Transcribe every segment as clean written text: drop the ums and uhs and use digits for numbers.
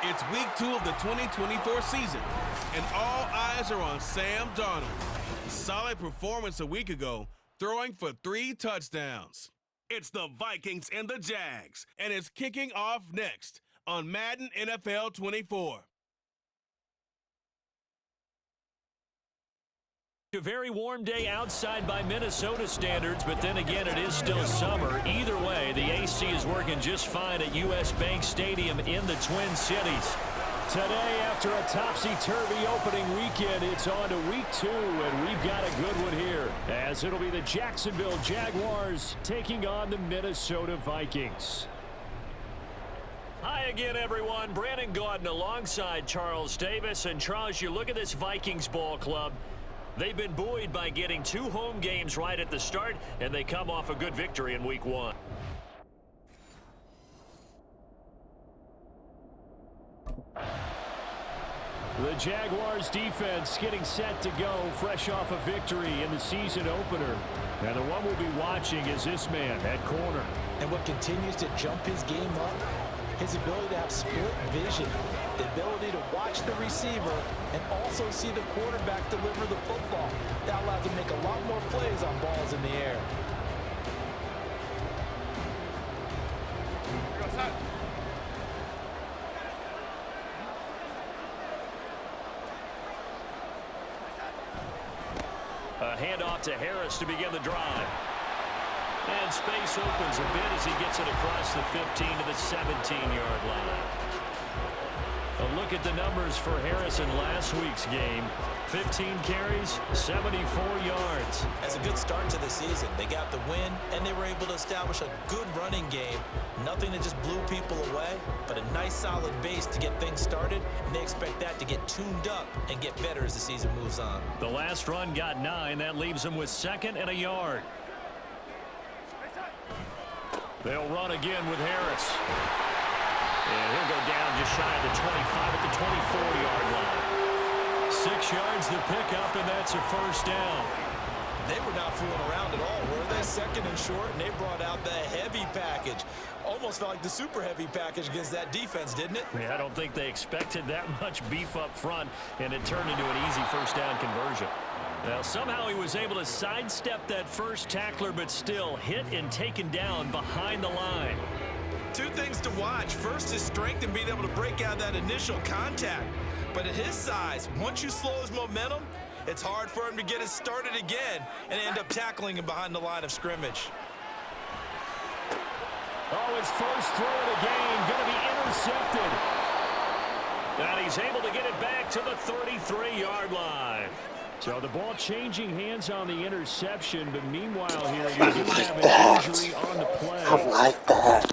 It's week 2 of the 2024 season, and all eyes are on Sam Darnold. Solid performance a week ago, throwing for 3 touchdowns. It's the Vikings and the Jags, and it's kicking off next on Madden NFL 24. A very warm day outside by Minnesota standards, but then again, it is still summer. Either way, the AC is working just fine at U.S. Bank Stadium in the Twin Cities. Today, after a topsy-turvy opening weekend, it's on to week 2, and we've got a good one here, as it'll be the Jacksonville Jaguars taking on the Minnesota Vikings. Hi again, everyone. Brandon Gaudin alongside Charles Davis. And Charles, you look at this Vikings ball club. They've been buoyed by getting 2 home games right at the start, and they come off a good victory in week 1. The Jaguars defense getting set to go, fresh off a victory in the season opener. And the one we'll be watching is this man at corner. And what continues to jump his game up, his ability to have split vision, the ability to watch the receiver and also see the quarterback deliver the football. That allows him to make a lot more plays on balls in the air. A handoff to Harris to begin the drive. And space opens a bit as he gets it across the 15 to the 17-yard line. A look at the numbers for Harris in last week's game. 15 carries, 74 yards. That's a good start to the season. They got the win, and they were able to establish a good running game. Nothing that just blew people away, but a nice solid base to get things started, and they expect that to get tuned up and get better as the season moves on. The last run got 9. That leaves them with 2nd and a yard. They'll run again with Harris. And he'll go down just shy of the 25 at the 24-yard line. 6 yards the pickup, and that's a first down. They were not fooling around at all, were they? 2nd and short, and they brought out the heavy package. Almost felt like the super heavy package against that defense, didn't it? Yeah, I don't think they expected that much beef up front, and it turned into an easy first down conversion. Well, somehow he was able to sidestep that first tackler, but still hit and taken down behind the line. 2 things to watch. First, his strength and being able to break out that initial contact. But at his size, once you slow his momentum, it's hard for him to get it started again and end up tackling him behind the line of scrimmage. Oh, his first throw of the game going to be intercepted. And he's able to get it back to the 33-yard line. So the ball changing hands on the interception, but meanwhile here you do have an injury on the play. I like that.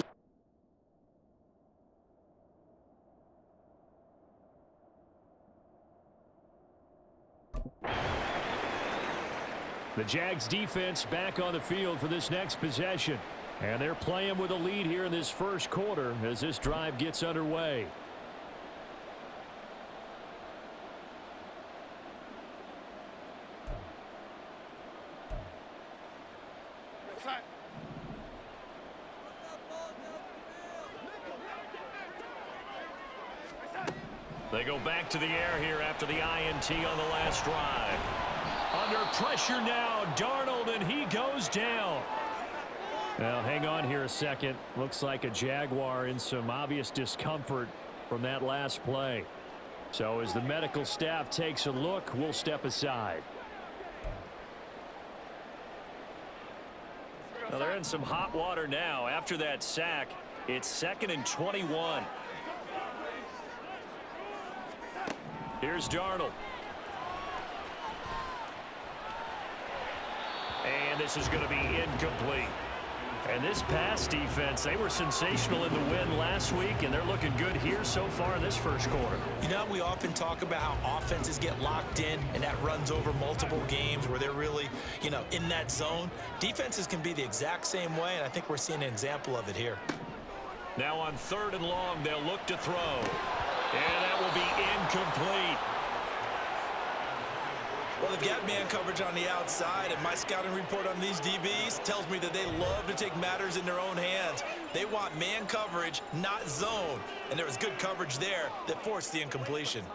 The Jags defense back on the field for this next possession. And they're playing with a lead here in this first quarter as this drive gets underway. They go back to the air here after the INT on the last drive. Under pressure now, Darnold, and he goes down. Now, hang on here a second. Looks like a Jaguar in some obvious discomfort from that last play. So as the medical staff takes a look, we'll step aside. Well, they're in some hot water now. After that sack, it's 2nd and 21. Here's Darnold. And this is going to be incomplete. And this pass defense, they were sensational in the win last week, and they're looking good here so far in this first quarter. You know, we often talk about how offenses get locked in, and that runs over multiple games where they're really, in that zone. Defenses can be the exact same way, and I think we're seeing an example of it here. Now on 3rd and long, they'll look to throw. And that will be incomplete. Well, they've got man coverage on the outside, and my scouting report on these DBs tells me that they love to take matters in their own hands. They want man coverage, not zone. And there was good coverage there that forced the incompletion.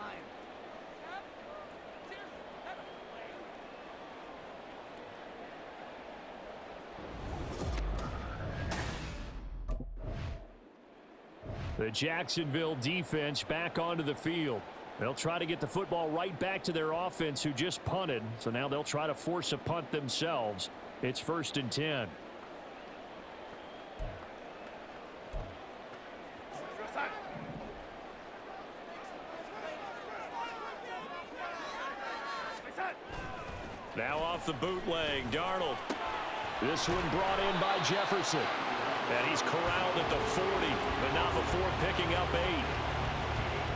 The Jacksonville defense back onto the field. They'll try to get the football right back to their offense who just punted. So now they'll try to force a punt themselves. It's 1st and 10. Now off the bootleg, Darnold. This one brought in by Jefferson. And he's corralled at the 40, but not before picking up 8.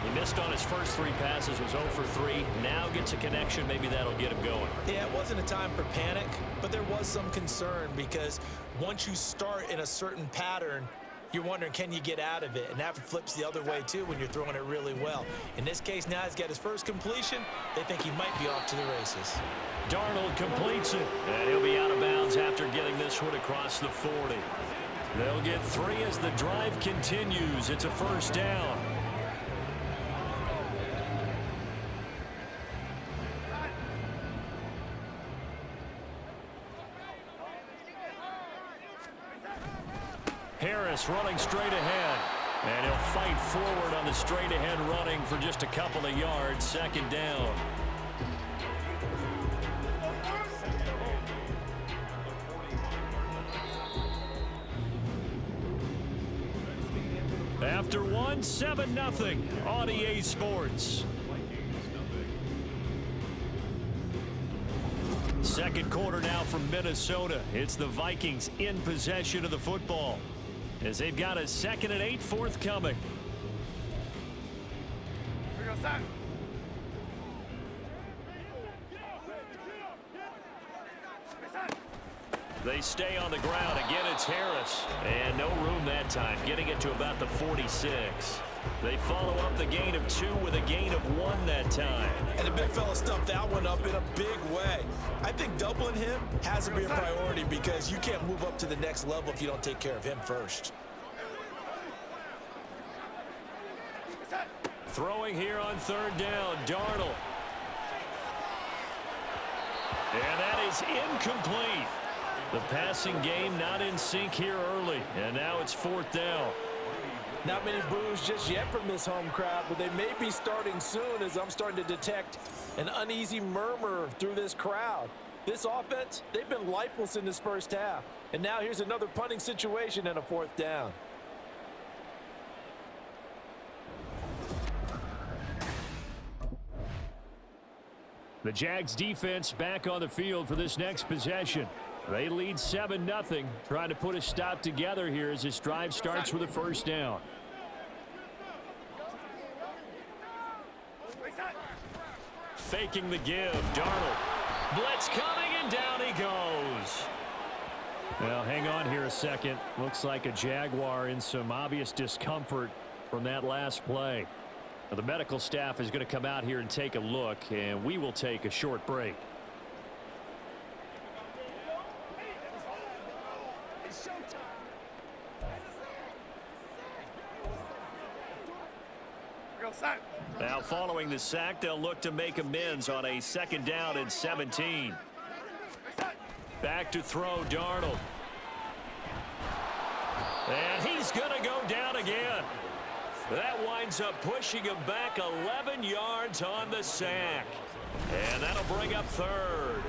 He missed on his first 3 passes, was 0 for 3. Now gets a connection. Maybe that'll get him going. Yeah, it wasn't a time for panic, but there was some concern because once you start in a certain pattern, you're wondering, can you get out of it? And that flips the other way, too, when you're throwing it really well. In this case, now he's got his first completion. They think he might be off to the races. Darnold completes it, and he'll be out of bounds after getting this one across the 40. They'll get 3 as the drive continues. It's a 1st down. Harris running straight ahead. And he'll fight forward on the straight ahead running for just a couple of yards. 2nd down. After 1, 7-0 on EA Sports. 2nd quarter now from Minnesota. It's the Vikings in possession of the football as they've got a 2nd and 8 forthcoming. Here goes that. They stay on the ground. Again, it's Harris. And no room that time, getting it to about the 46. They follow up the gain of 2 with a gain of 1 that time. And the big fella stuffed that one up in a big way. I think doubling him has to be a priority because you can't move up to the next level if you don't take care of him first. Throwing here on 3rd down, Darnold. And that is incomplete. The passing game not in sync here early, and now it's 4th down. Not many boos just yet from this home crowd, but they may be starting soon as I'm starting to detect an uneasy murmur through this crowd. This offense, they've been lifeless in this 1st half. And now here's another punting situation and a 4th down. The Jags defense back on the field for this next possession. They lead 7-0, trying to put a stop together here as this drive starts with a 1st down. Faking the give, Darnold. Blitz coming, and down he goes. Well, hang on here a second. Looks like a Jaguar in some obvious discomfort from that last play. Now, the medical staff is going to come out here and take a look, and we will take a short break. Now following the sack, they'll look to make amends on a 2nd down and 17. Back to throw, Darnold. And he's going to go down again. That winds up pushing him back 11 yards on the sack. And that'll bring up 3rd.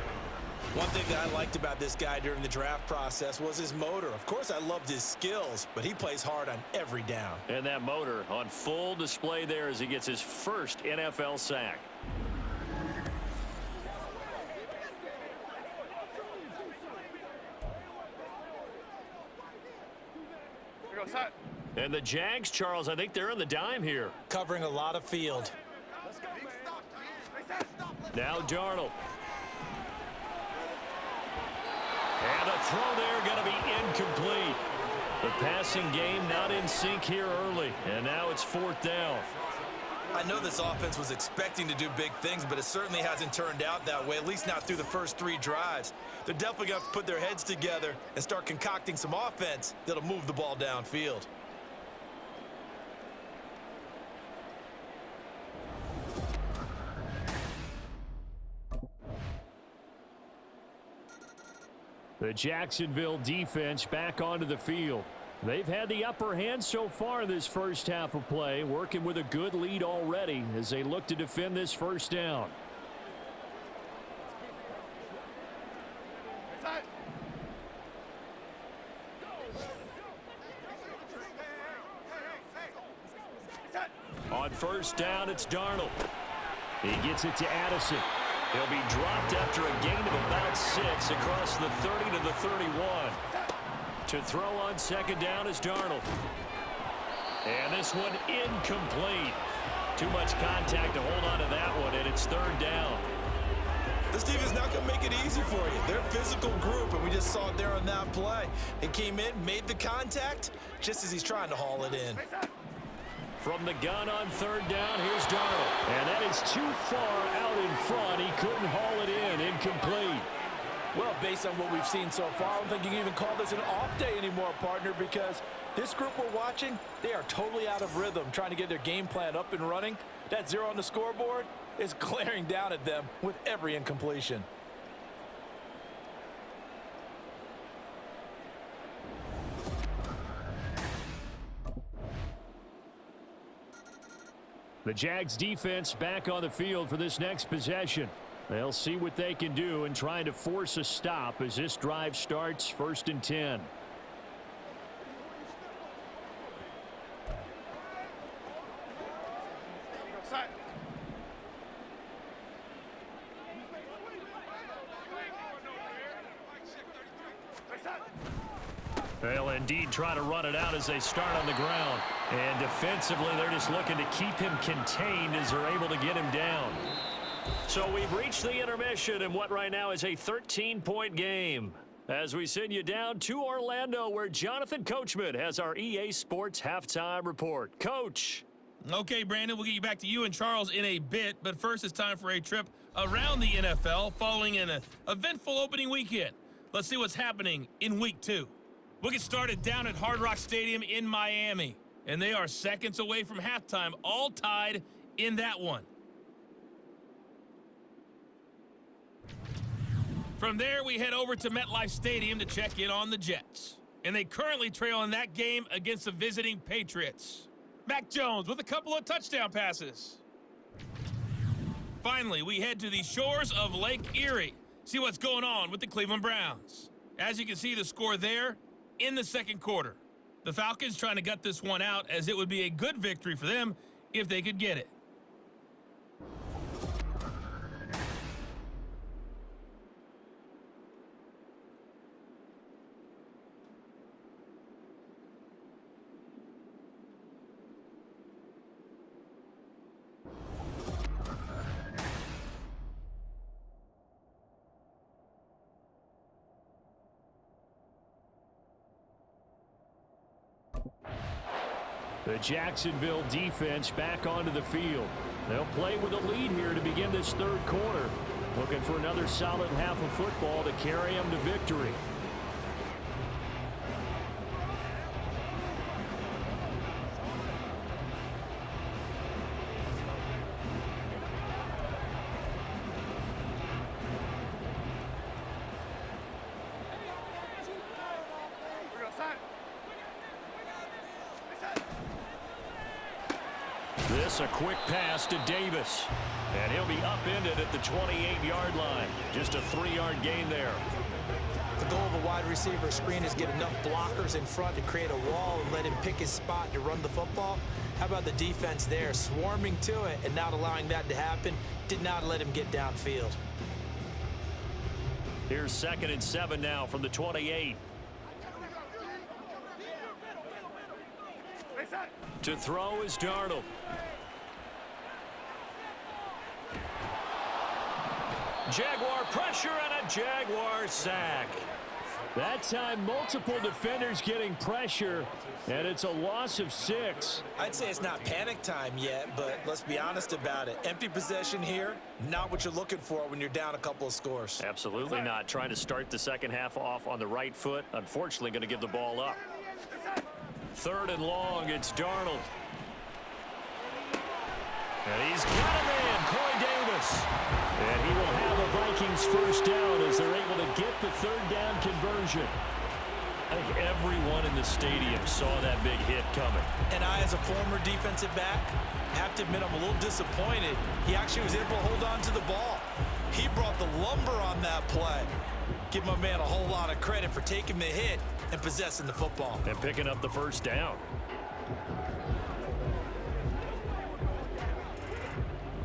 One thing that I liked about this guy during the draft process was his motor. Of course, I loved his skills, but he plays hard on every down. And that motor on full display there as he gets his first NFL sack. And the Jags, Charles, I think they're on the dime here. Covering a lot of field. Now Darnold. And a throw there going to be incomplete. The passing game not in sync here early. And now it's 4th down. I know this offense was expecting to do big things, but it certainly hasn't turned out that way, at least not through the first 3 drives. They're definitely going to have to put their heads together and start concocting some offense that'll move the ball downfield. The Jacksonville defense back onto the field. They've had the upper hand so far in this first half of play, working with a good lead already as they look to defend this first down. On first down, it's Darnold. He gets it to Addison. He'll be dropped after a gain of about 6 across the 30 to the 31. To throw on second down is Darnold. And this one incomplete. Too much contact to hold on to that one, and it's third down. This team is not going to make it easy for you. They're a physical group, and we just saw it there on that play. They came in, made the contact, just as he's trying to haul it in. From the gun on third down, here's Darnold. And that is too far out in front. He couldn't haul it in. Incomplete. Well, based on what we've seen so far, I don't think you can even call this an off day anymore, partner, because this group we're watching, they are totally out of rhythm, trying to get their game plan up and running. That 0 on the scoreboard is glaring down at them with every incompletion. The Jags defense back on the field for this next possession. They'll see what they can do and try to force a stop as this drive starts, 1st and 10. They'll indeed try to run it out as they start on the ground. And defensively, they're just looking to keep him contained as they're able to get him down. So we've reached the intermission in what right now is a 13-point game. As we send you down to Orlando, where Jonathan Coachman has our EA Sports halftime report. Coach. Okay, Brandon, we'll get you back to you and Charles in a bit. But first, it's time for a trip around the NFL following an eventful opening weekend. Let's see what's happening in Week 2. We'll get started down at Hard Rock Stadium in Miami. And they are seconds away from halftime, all tied in that one. From there, we head over to MetLife Stadium to check in on the Jets. And they currently trail in that game against the visiting Patriots. Mac Jones with a couple of touchdown passes. Finally, we head to the shores of Lake Erie. See what's going on with the Cleveland Browns. As you can see, the score there in the second quarter. The Falcons trying to gut this one out, as it would be a good victory for them if they could get it. The Jacksonville defense back onto the field. They'll play with a lead here to begin this third quarter. Looking for another solid half of football to carry them to victory. This a quick pass to Davis. And he'll be upended at the 28-yard line. Just a 3-yard gain there. The goal of a wide receiver screen is get enough blockers in front to create a wall and let him pick his spot to run the football. How about the defense there, swarming to it and not allowing that to happen? Did not let him get downfield. Here's 2nd and 7 now from the 28. To throw is Darnold. Jaguar pressure and a Jaguar sack. That time, multiple defenders getting pressure, and it's a loss of 6. I'd say it's not panic time yet, but let's be honest about it. Empty possession here, not what you're looking for when you're down a couple of scores. Absolutely not. Trying to start the second half off on the right foot. Unfortunately, going to give the ball up. 3rd and long, it's Darnold. And he's got him in, Corey Davis. And he will have a Vikings first down as they're able to get the 3rd down conversion. I think everyone in the stadium saw that big hit coming. And I, as a former defensive back, have to admit I'm a little disappointed. He actually was able to hold on to the ball. He brought the lumber on that play. Give my man a whole lot of credit for taking the hit and possessing the football. And picking up the first down.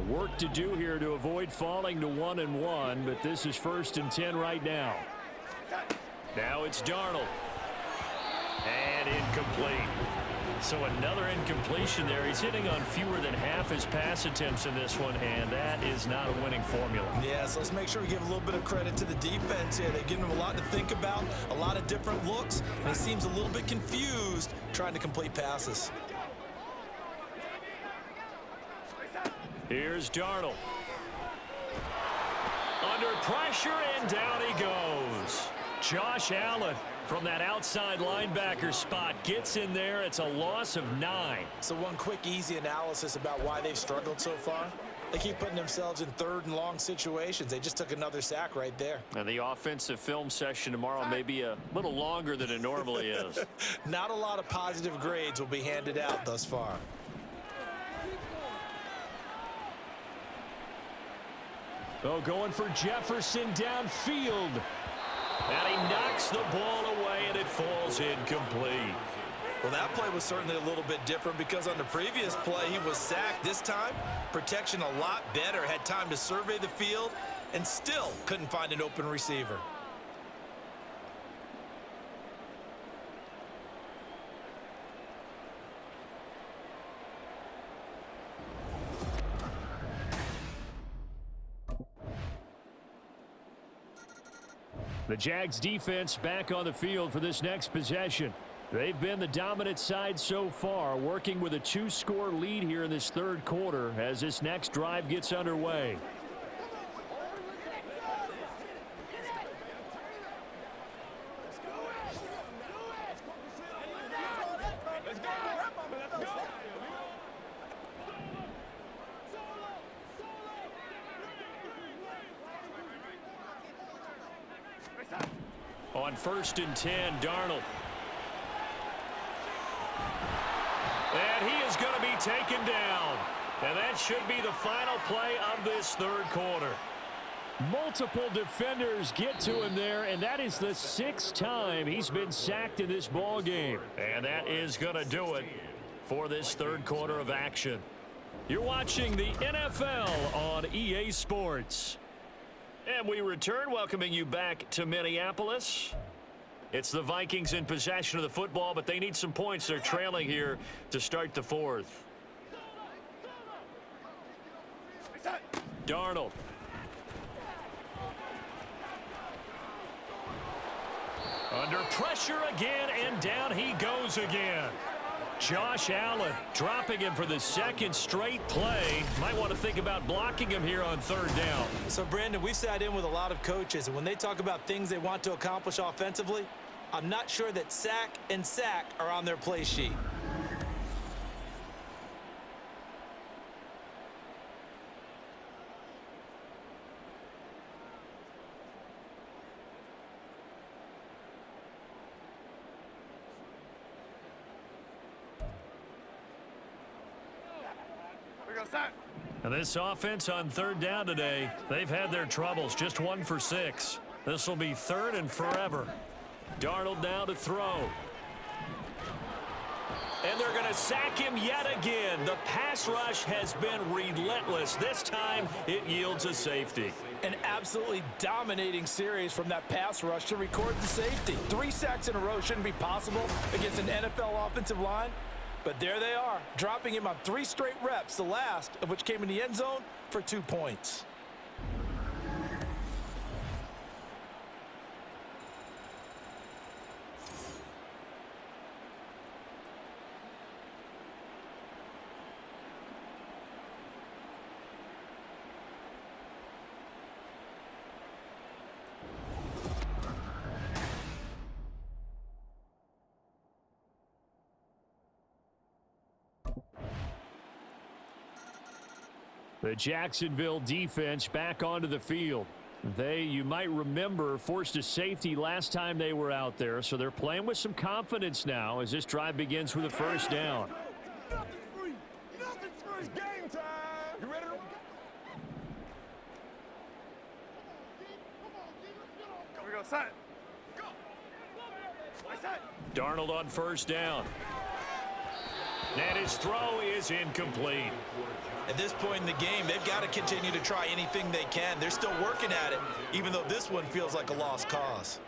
Work to do here to avoid falling to 1-1, but this is 1st and 10 right now. Now it's Darnold. And incomplete. So another incompletion there. He's hitting on fewer than half his pass attempts in this one, and that is not a winning formula. Yeah, so let's make sure we give a little bit of credit to the defense here. They've given him a lot to think about, a lot of different looks, and he seems a little bit confused trying to complete passes. Here's Darnold. Under pressure, and down he goes. Josh Allen from that outside linebacker spot gets in there. It's a loss of 9. So one quick, easy analysis about why they've struggled so far. They keep putting themselves in 3rd and long situations. They just took another sack right there. And the offensive film session tomorrow may be a little longer than it normally is. Not a lot of positive grades will be handed out thus far. Oh, going for Jefferson downfield. And he knocks the ball away, and it falls incomplete. Well, that play was certainly a little bit different because on the previous play, he was sacked. This time, protection a lot better. Had time to survey the field and still couldn't find an open receiver. The Jags defense back on the field for this next possession. They've been the dominant side so far, working with a 2-score lead here in this 3rd quarter as this next drive gets underway. On 1st and 10, Darnold. And he is going to be taken down. And that should be the final play of this 3rd quarter. Multiple defenders get to him there, and that is the 6th time he's been sacked in this ball game. And that is going to do it for this 3rd quarter of action. You're watching the NFL on EA Sports. And we return, welcoming you back to Minneapolis. It's the Vikings in possession of the football, but they need some points. They're trailing here to start the 4th. Darnold. Under pressure again, and down he goes again. Josh Allen dropping him for the 2nd straight play. Might want to think about blocking him here on 3rd down. So, Brandon, we've sat in with a lot of coaches, and when they talk about things they want to accomplish offensively, I'm not sure that sack and sack are on their play sheet. And this offense on 3rd down today, they've had their troubles. Just 1 for 6. This will be 3rd and forever. Darnold now to throw. And they're going to sack him yet again. The pass rush has been relentless. This time, it yields a safety. An absolutely dominating series from that pass rush to record the safety. 3 sacks in a row shouldn't be possible against an NFL offensive line. But there they are, dropping him on 3 straight reps, the last of which came in the end zone for 2 points. The Jacksonville defense back onto the field. They, you might remember, forced a safety last time they were out there, so they're playing with some confidence now as this drive begins with a first down. Nothing's free. Game time. You ready to go? Here we go, side. Go. Right side. Darnold on first down. And his throw is incomplete. At this point in the game, they've got to continue to try anything they can. They're still working at it, even though this one feels like a lost cause.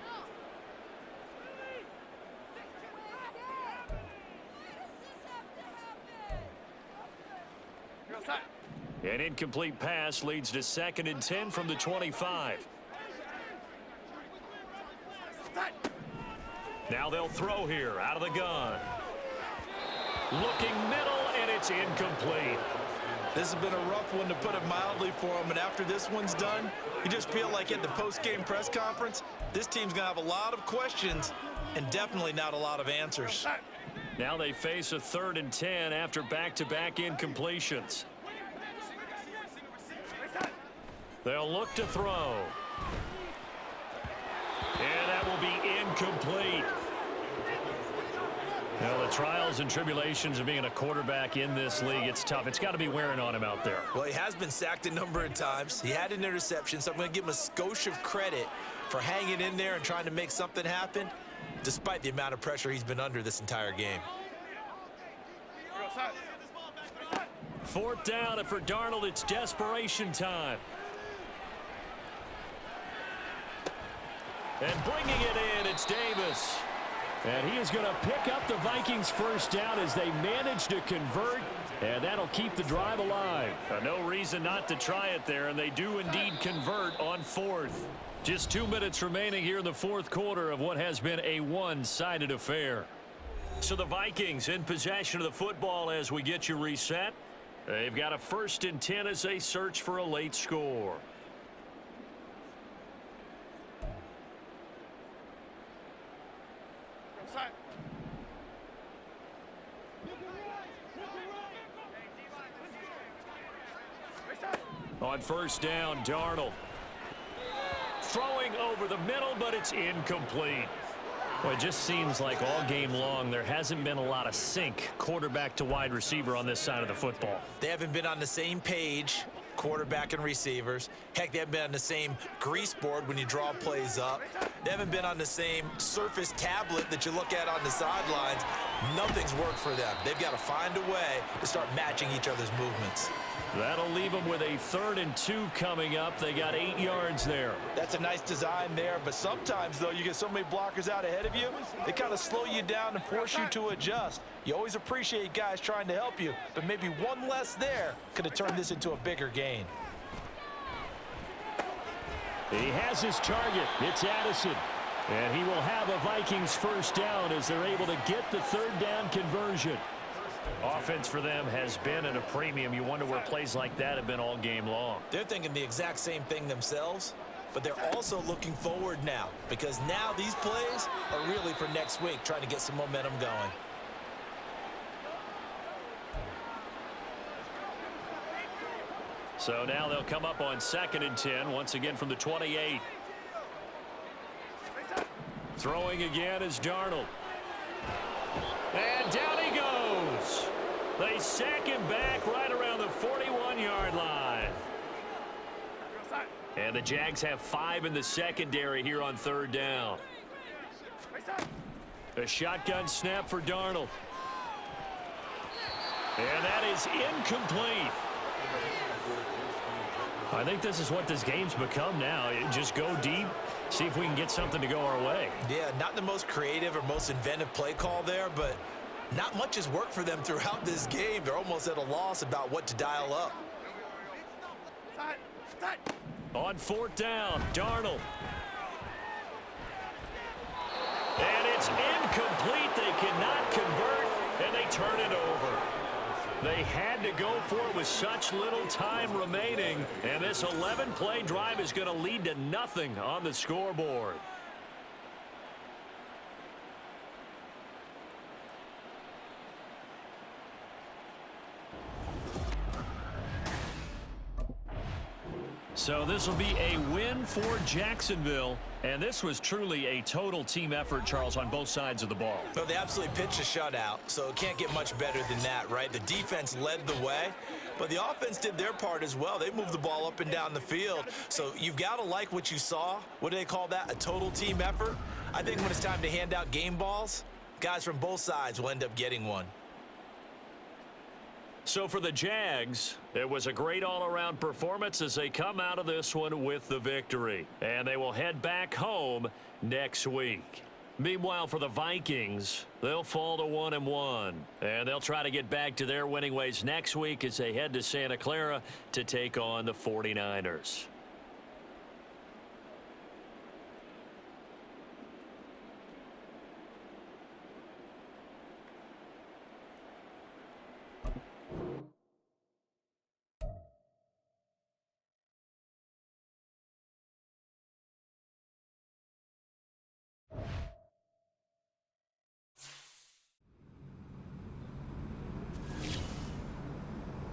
An incomplete pass leads to 2nd and 10 from the 25. Now they'll throw here out of the gun. Looking middle, and it's incomplete. This has been a rough one, to put it mildly, for them. And after this one's done, you just feel like at the post-game press conference, this team's going to have a lot of questions and definitely not a lot of answers. Now they face a 3rd and 10 after back-to-back incompletions. They'll look to throw. And that will be incomplete. Well, the trials and tribulations of being a quarterback in this league, it's tough. It's got to be wearing on him out there. Well, he has been sacked a number of times. He had an interception, so I'm going to give him a skosh of credit for hanging in there and trying to make something happen, despite the amount of pressure he's been under this entire game. 4th down, and for Darnold, it's desperation time. And bringing it in, it's Davis. And he is going to pick up the Vikings' first down as they manage to convert, and that'll keep the drive alive. No reason not to try it there, and they do indeed convert on 4th. Just 2 minutes remaining here in the 4th quarter of what has been a one-sided affair. So the Vikings in possession of the football as we get you reset. They've got a 1st and 10 as they search for a late score. On first down, Darnold. Throwing over the middle, but it's incomplete. Well, it just seems like all game long there hasn't been a lot of sync quarterback to wide receiver on this side of the football. They haven't been on the same page, quarterback and receivers. Heck, they haven't been on the same grease board when you draw plays up. They haven't been on the same surface tablet that you look at on the sidelines. Nothing's worked for them. They've got to find a way to start matching each other's movements. That'll leave them with a 3rd and 2 coming up. They got 8 yards there. That's a nice design there, but sometimes, though, you get so many blockers out ahead of you, they kind of slow you down and force you to adjust. You always appreciate guys trying to help you, but maybe one less there could have turned this into a bigger gain. He has his target. It's Addison. And he will have a Vikings first down as they're able to get the 3rd down conversion. Offense for them has been at a premium. You wonder where plays like that have been all game long. They're thinking the exact same thing themselves, but they're also looking forward now, because now these plays are really for next week, trying to get some momentum going. So now they'll come up on 2nd and 10, once again from the 28. Throwing again is Darnold. And down he goes. They sack him back right around the 41-yard line. And the Jags have 5 in the secondary here on 3rd down. A shotgun snap for Darnold. And that is incomplete. I think this is what this game's become now. Just go deep, see if we can get something to go our way. Yeah, not the most creative or most inventive play call there, but not much has worked for them throughout this game. They're almost at a loss about what to dial up. On 4th down, Darnold. And it's incomplete. They cannot convert, and they turn it over. They had to go for it with such little time remaining, and this 11-play drive is going to lead to nothing on the scoreboard. So this will be a win for Jacksonville. And this was truly a total team effort, Charles, on both sides of the ball. Well, they absolutely pitched a shutout, so it can't get much better than that, right? The defense led the way, but the offense did their part as well. They moved the ball up and down the field. So you've got to like what you saw. What do they call that? A total team effort? I think when it's time to hand out game balls, guys from both sides will end up getting one. So for the Jags, it was a great all-around performance as they come out of this one with the victory. And they will head back home next week. Meanwhile, for the Vikings, they'll fall to 1-1. And they'll try to get back to their winning ways next week as they head to Santa Clara to take on the 49ers.